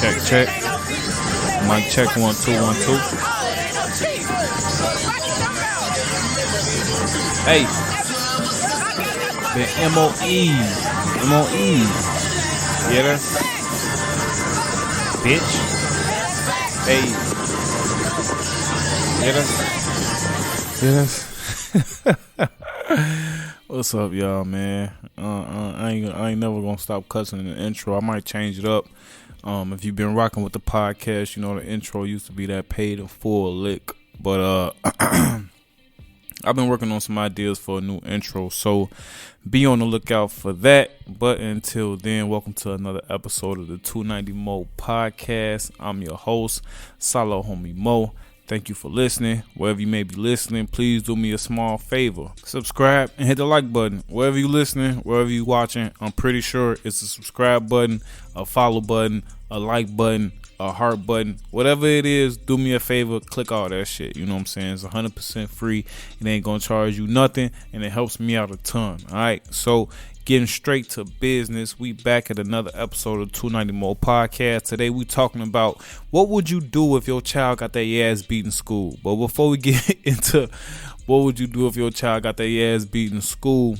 Check. Mic check 1 2 1 2. Hey, the MOE. Get her, bitch. Hey, get her. What's up, y'all, man? I ain't never gonna stop cussing in the intro. I might change it up. If you've been rocking with the podcast, you know the intro used to be that paid in full lick. But I've been working on some ideas for a new intro, so be on the lookout for that. But until then, welcome to another episode of the 290 Mo podcast. I'm your host, Salo, Hommie Mo. Thank you for listening. Wherever you may be listening, please do me a small favor. Subscribe and hit the like button. Wherever you listening, wherever you watching, I'm pretty sure it's a subscribe button, a follow button, a like button, a heart button. Whatever it is, do me a favor. Click all that shit. You know what I'm saying? It's 100% free. It ain't going to charge you nothing, and it helps me out a ton. All right? So, getting straight to business, we back at another episode of 290 Mo podcast. Today we talking about what would you do if your child got their ass beat in school. But before we get into what would you do if your child got their ass beat in school,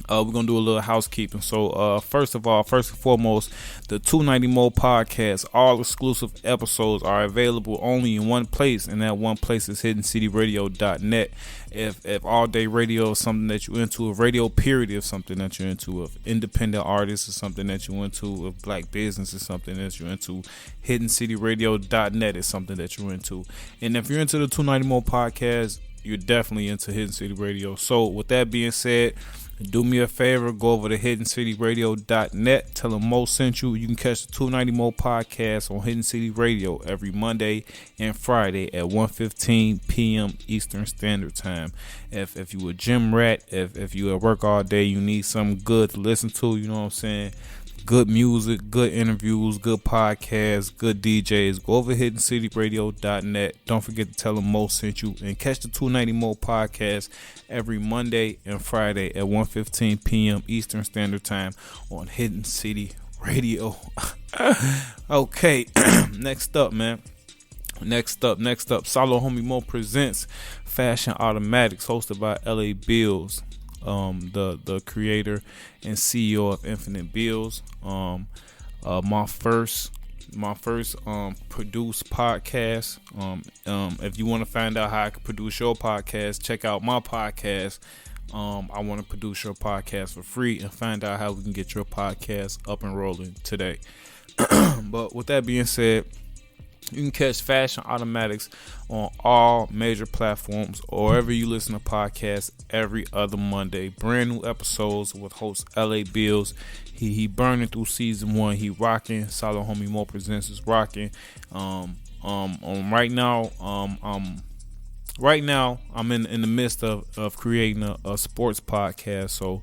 we're going to do a little housekeeping. So, first and foremost, the 290 Mo podcast, all exclusive episodes are available only in one place, and that one place is hiddencityradio.net. If all day radio is something that you're into, if radio period is something that you're into, if independent artists is something that you're into, if black business is something that you're into, hiddencityradio.net is something that you're into. And if you're into the 290 Mo podcast, you're definitely into Hidden City Radio. So with that being said, do me a favor, go over to hiddencityradio.net. Tell them Mo sent you. You can catch the 290 Mo podcast on Hidden City Radio every Monday and Friday at 1:15 p.m. Eastern Standard Time. If you a gym rat, if you at work all day, you need something good to listen to, you know what I'm saying? Good music, good interviews, good podcasts, good DJs. Go over to hiddencityradio.net. Don't forget to tell them Mo sent you. And catch the 290 Mo podcast every Monday and Friday at 1:15 p.m. Eastern Standard Time on Hidden City Radio. Okay, next up, man. Next up. Salo Hommie Mo presents Fashion Automatics, hosted by LA Bills. The creator and CEO of Infinite Bills. My first produced podcast. If you want to find out how I can produce your podcast, check out my podcast. I want to produce your podcast for free and find out how we can get your podcast up and rolling today. But with that being said, you can catch Fashion Automatics on all major platforms or wherever you listen to podcasts every other Monday. Brand new episodes with host LA Bills. He burning through season 1. He rocking. Salo Hommie Mo presents is rocking. Right now I'm in the midst of creating a sports podcast. So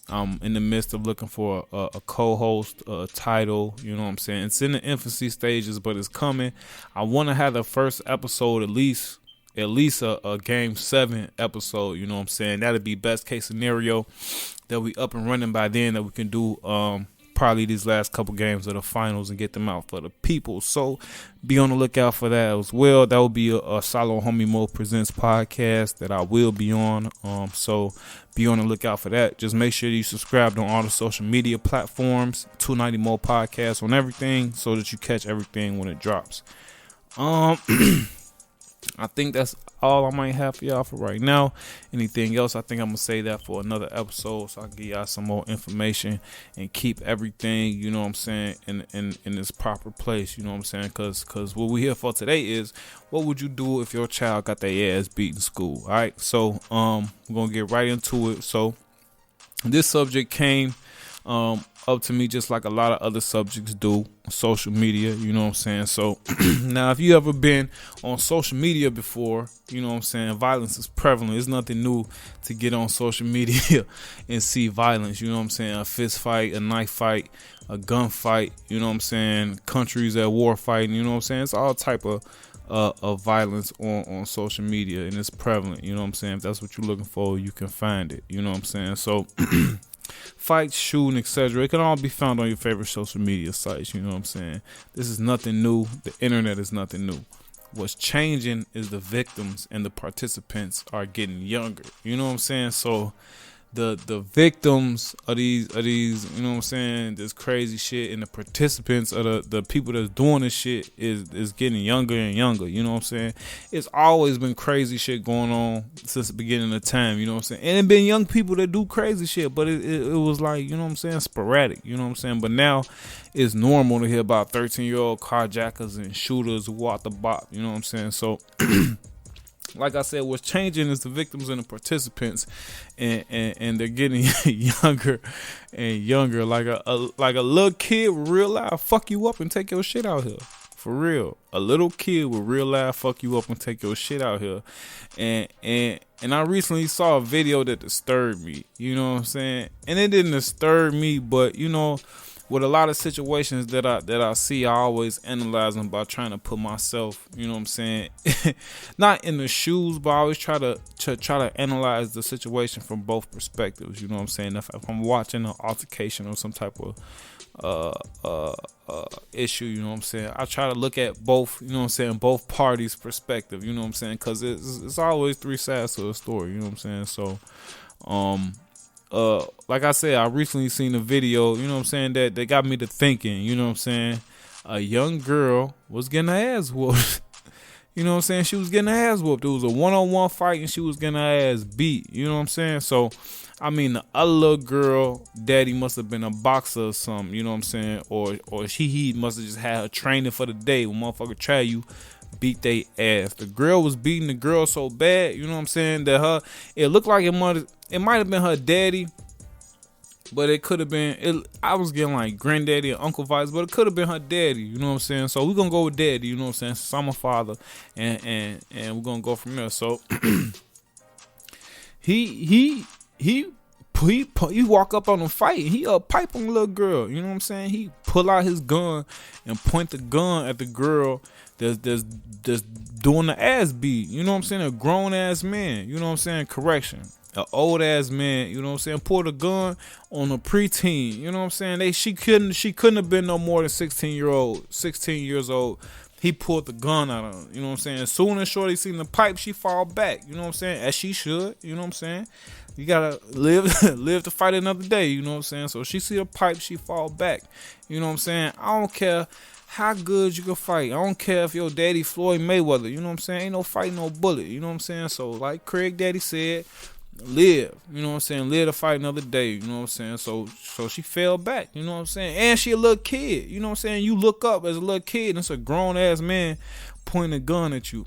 I'm in the midst of looking for a co-host, a title, you know what I'm saying? It's in the infancy stages, but it's coming. I want to have the first episode at least a Game 7 episode, you know what I'm saying? That'd be best case scenario that we up and running by then, that we can do probably these last couple games of the finals and get them out for the people. So be on the lookout for that as well. That will be a Salo Hommie Mo Presents podcast that I will be on. So be on the lookout for that. Just make sure you subscribe on all the social media platforms, 290 Mo podcast on everything, so that you catch everything when it drops. I think that's all I might have for y'all for right now. Anything else, I think I'm going to say that for another episode, so I can give y'all some more information and keep everything, you know what I'm saying, in its proper place, you know what I'm saying, because what we're here for today is, what would you do if your child got their ass beat in school? All right, so we're going to get right into it. So this subject came up to me just like a lot of other subjects do, social media, you know what I'm saying? So now, if you ever been on social media before, you know what I'm saying, violence is prevalent. It's nothing new to get on social media and see violence, you know what I'm saying? A fist fight, a knife fight, a gun fight, you know what I'm saying? Countries at war fighting, you know what I'm saying? It's all type of violence on social media, and it's prevalent, you know what I'm saying? If that's what you're looking for, you can find it, you know what I'm saying? So fights, shooting, etc. It can all be found on your favorite social media sites. You know what I'm saying? This is nothing new. The internet is nothing new. What's changing is the victims and the participants are getting younger. You know what I'm saying? So the victims of these, you know what I'm saying, this crazy shit, and the participants of the people that's doing this shit is getting younger and younger. You know what I'm saying? It's always been crazy shit going on since the beginning of time. You know what I'm saying? And it been young people that do crazy shit, but it was like, you know what I'm saying, sporadic. You know what I'm saying? But now it's normal to hear about 13-year-old carjackers and shooters who walk the block. You know what I'm saying? So like I said, what's changing is the victims and the participants, and they're getting younger and younger. Like a little kid with real life fuck you up and take your shit out here. For real. A little kid with real life fuck you up and take your shit out here. And I recently saw a video that disturbed me. You know what I'm saying? And it didn't disturb me, but you know, with a lot of situations that I see, I always analyze them by trying to put myself, you know what I'm saying, not in the shoes, but I always try to analyze the situation from both perspectives. You know what I'm saying? If I'm watching an altercation or some type of issue, you know what I'm saying, I try to look at both, you know what I'm saying, both parties' perspective. You know what I'm saying? Because it's always three sides to a story. You know what I'm saying? So, like I said, I recently seen a video, you know what I'm saying, that got me to thinking. You know what I'm saying? A young girl was getting her ass whooped. You know what I'm saying? She was getting her ass whooped. It was a one-on-one fight and she was getting her ass beat. You know what I'm saying? So, I mean, the other little girl, daddy must have been a boxer or something. You know what I'm saying? Or he must have just had her training for the day. When motherfucker try you, beat they ass. The girl was beating the girl so bad, you know what I'm saying, that it looked like it might have been her daddy, but it could have been, I was getting like granddaddy and uncle vibes, but it could have been her daddy, you know what I'm saying. So we're gonna go with daddy, you know what I'm saying, since I'm a father, and we're gonna go from there. So he walk up on the fight and he pipe on the little girl, you know what I'm saying. He pull out his gun and point the gun at the girl that's doing the ass beat, you know what I'm saying. A grown ass man, you know what I'm saying, correction, an old ass man, you know what I'm saying, pulled a gun on a preteen, you know what I'm saying. She couldn't have been no more than 16 years old. He pulled the gun out of her, you know what I'm saying. As soon as shorty seen the pipe, she fall back, you know what I'm saying, as she should, you know what I'm saying. You gotta live to fight another day, you know what I'm saying. So she see the pipe, she fall back, you know what I'm saying. I don't care how good you can fight. I don't care if your daddy Floyd Mayweather, you know what I'm saying. Ain't no fight, no bullet, you know what I'm saying. So like Craig Daddy said, live, you know what I'm saying, live to fight another day, you know what I'm saying. So she fell back, you know what I'm saying. And she a little kid, you know what I'm saying. You look up as a little kid and it's a grown ass man pointing a gun at you.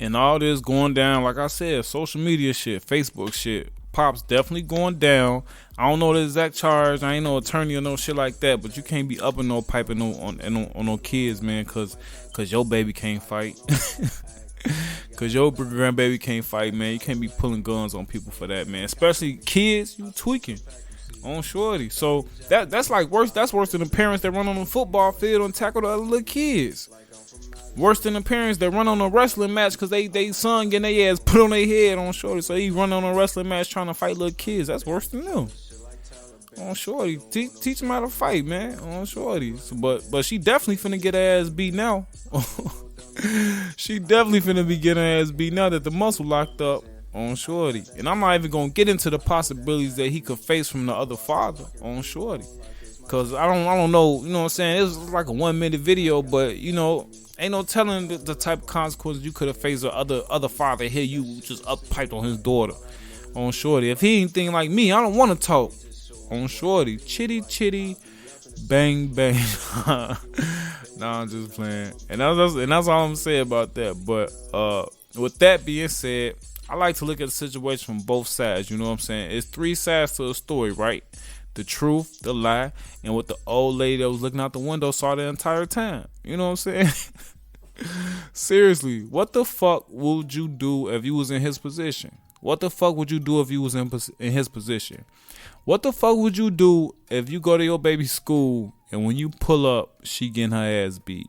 And all this going down, like I said, social media shit, Facebook shit, Pop's definitely going down. I don't know the exact charge. I ain't no attorney or no shit like that, but you can't be up and no piping on no kids, man, cause your baby can't fight. Cause your grandbaby can't fight, man. You can't be pulling guns on people for that, man. Especially kids, you tweaking on shorty. So that's like worse. That's worse than the parents that run on the football field and tackle the other little kids. Worse than the parents that run on a wrestling match because they son getting their ass put on their head on shorty. So he run on a wrestling match trying to fight little kids. That's worse than them. On shorty, teach them how to fight, man. On shorty, but she definitely finna get her ass beat now. She definitely finna be getting her ass beat now that the muscle locked up on shorty. And I'm not even gonna get into the possibilities that he could face from the other father on shorty, cause I don't know, you know what I'm saying. It was like a 1 minute video, but you know, ain't no telling the type of consequences you could have faced. The other father here, you just up piped on his daughter on shorty. If he ain't thinking like me, I don't want to talk on shorty. Chitty bang bang. Nah, I'm just playing. And that's all I'm saying about that. But with that being said, I like to look at the situation from both sides. You know what I'm saying? It's three sides to a story, right? The truth, the lie, and what the old lady that was looking out the window saw the entire time. You know what I'm saying? Seriously, what the fuck would you do if you was in his position? What the fuck would you do if you was in his position? What the fuck would you do if you go to your baby's school and when you pull up, she getting her ass beat?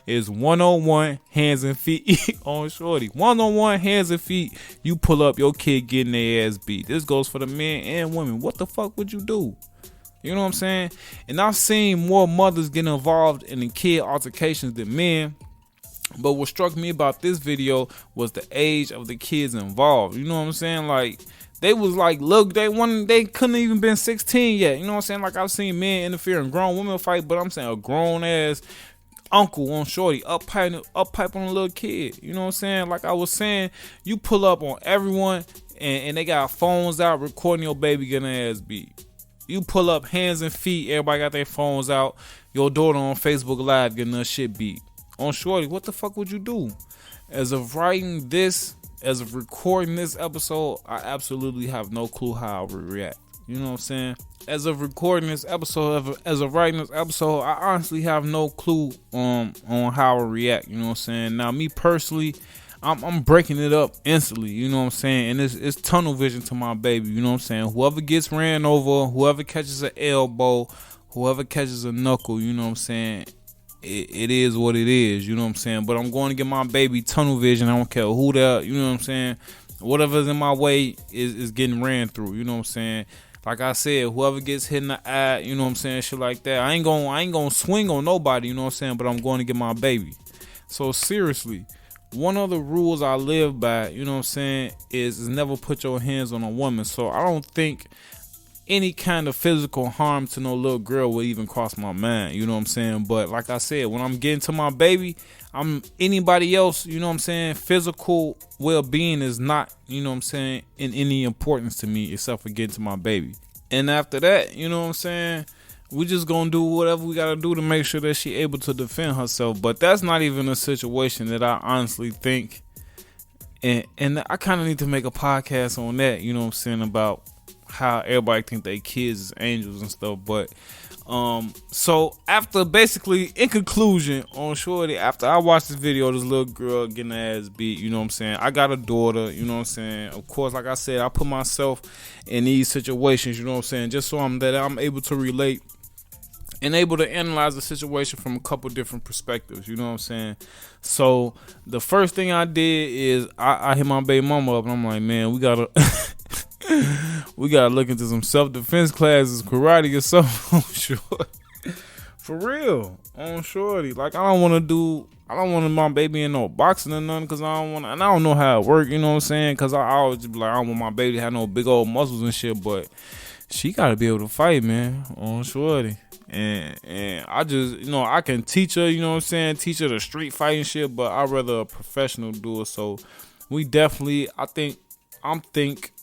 is one-on-one hands and feet on shorty. One-on-one hands and feet. You pull up, your kid getting their ass beat. This goes for the men and women. What the fuck would you do? You know what I'm saying? And I've seen more mothers get involved in the kid altercations than men. But what struck me about this video was the age of the kids involved. You know what I'm saying? Like, they was like, look, they couldn't even been 16 yet. You know what I'm saying? Like, I've seen men interfere in grown women fight, but I'm saying a grown ass uncle on shorty up pipe on a little kid. You know what I'm saying? Like I was saying, you pull up on everyone and they got phones out recording your baby getting their ass beat. You pull up hands and feet, everybody got their phones out, your daughter on Facebook Live getting her shit beat. On shorty, what the fuck would you do? As of writing this, as of recording this episode, I absolutely have no clue how I would react. You know what I'm saying? As of recording this episode, as of writing this episode, I honestly have no clue on how I would react. You know what I'm saying? Now, me personally, I'm breaking it up instantly, you know what I'm saying? And it's tunnel vision to my baby, you know what I'm saying? Whoever gets ran over, whoever catches an elbow, whoever catches a knuckle, you know what I'm saying? It is what it is, you know what I'm saying? But I'm going to get my baby tunnel vision. I don't care who that, you know what I'm saying? Whatever's in my way is getting ran through, you know what I'm saying? Like I said, whoever gets hit in the eye, you know what I'm saying, shit like that. I ain't gonna swing on nobody, you know what I'm saying? But I'm going to get my baby. So seriously, one of the rules I live by, you know what I'm saying, is never put your hands on a woman. So I don't think any kind of physical harm to no little girl would even cross my mind, you know what I'm saying? But like I said, when I'm getting to my baby, I'm anybody else, you know what I'm saying, physical well-being is not, you know what I'm saying, in any importance to me except for getting to my baby. And after that, you know what I'm saying, we just gonna do whatever we gotta do to make sure that she able to defend herself. But that's not even a situation that I honestly think, and I kind of need to make a podcast on that, you know what I'm saying, about how everybody think they kids is angels and stuff. But so after, basically, in conclusion, on shorty, after I watched this video, this little girl getting her ass beat, you know what I'm saying, I got a daughter, you know what I'm saying, of course, like I said, I put myself in these situations, you know what I'm saying, just so I'm able to relate and able to analyze the situation from a couple different perspectives, you know what I'm saying. So the first thing I did is I hit my baby mama up, and I'm like, man, we gotta we gotta look into some self-defense classes, karate or something on shorty. For real, on shorty. Like, I don't want my baby in no boxing or nothing, because I don't know how it work, you know what I'm saying, because I always be like, I don't want my baby to have no big old muscles and shit, but she gotta be able to fight, man, on shorty. And I just, you know, I can teach her, you know what I'm saying, teach her the street fighting shit, but I'd rather a professional do it. So we definitely, I think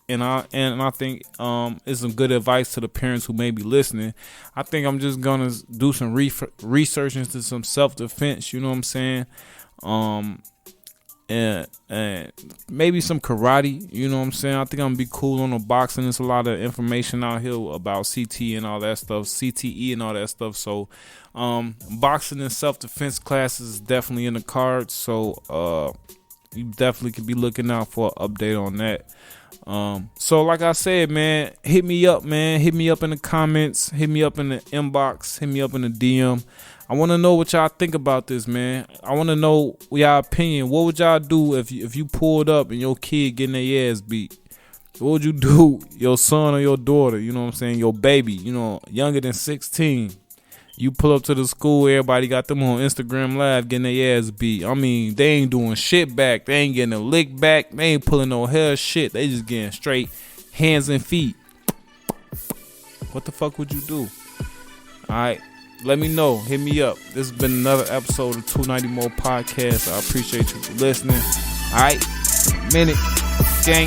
it's some good advice to the parents who may be listening. I think I'm just gonna do some research into some self-defense, you know what I'm saying, and maybe some karate, you know what I'm saying. I think I'm gonna be cool on the boxing. There's a lot of information out here about CTE and all that stuff. So boxing and self-defense classes is definitely in the cards. So you definitely could be looking out for an update on that. So like I said, man, hit me up in the comments, hit me up in the inbox, hit me up in the DM. I want to know what y'all think about this, man. I want to know y'all opinion. What would y'all do if you pulled up and your kid getting their ass beat? What would you do, your son or your daughter, you know what I'm saying, your baby, you know, younger than 16? You pull up to the school, everybody got them on Instagram Live getting their ass beat. I mean, they ain't doing shit back. They ain't getting a lick back. They ain't pulling no hair shit. They just getting straight hands and feet. What the fuck would you do? Alright, let me know. Hit me up. This has been another episode of 290 More Podcast. I appreciate you for listening. Alright, minute, gang.